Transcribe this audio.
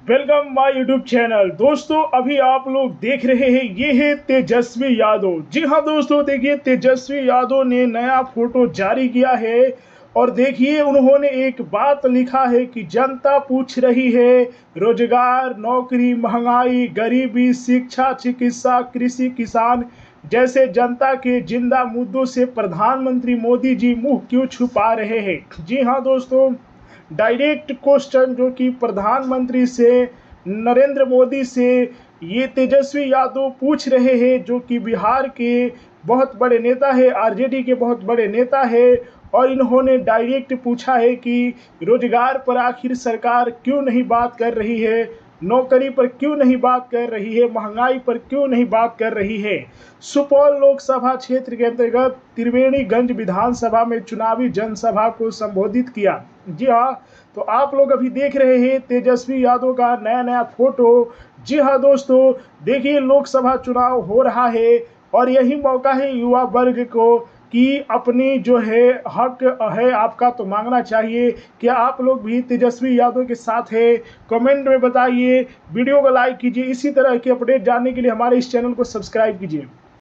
Welcome my YouTube channel. दोस्तों अभी आप लोग देख रहे हैं, ये है तेजस्वी यादव। जी हाँ दोस्तों, देखिए तेजस्वी यादव ने नया फोटो जारी किया है और देखिए उन्होंने एक बात लिखा है कि जनता पूछ रही है रोजगार, नौकरी, महंगाई, गरीबी, शिक्षा, चिकित्सा, कृषि, किसान जैसे जनता के जिंदा मुद्दों से प्रधानमंत्री मोदी जी मुंह क्यों छुपा रहे हैं। जी हाँ दोस्तों, डायरेक्ट क्वेश्चन जो कि प्रधानमंत्री से, नरेंद्र मोदी से ये तेजस्वी यादव पूछ रहे हैं, जो कि बिहार के बहुत बड़े नेता है, आरजेडी के बहुत बड़े नेता है। और इन्होंने डायरेक्ट पूछा है कि रोजगार पर आखिर सरकार क्यों नहीं बात कर रही है, नौकरी पर क्यों नहीं बात कर रही है, महंगाई पर क्यों नहीं बात कर रही है। सुपौल लोकसभा क्षेत्र के अंतर्गत त्रिवेणीगंज विधानसभा में चुनावी जनसभा को संबोधित किया। जी हाँ, तो आप लोग अभी देख रहे हैं तेजस्वी यादव का नया नया फोटो। जी हाँ दोस्तों, देखिए लोकसभा चुनाव हो रहा है और यही मौका है युवा वर्ग को कि अपनी जो है हक है आपका तो मांगना चाहिए। क्या आप लोग भी तेजस्वी यादव के साथ है? कमेंट में बताइए, वीडियो को लाइक कीजिए। इसी तरह के अपडेट जानने के लिए हमारे इस चैनल को सब्सक्राइब कीजिए।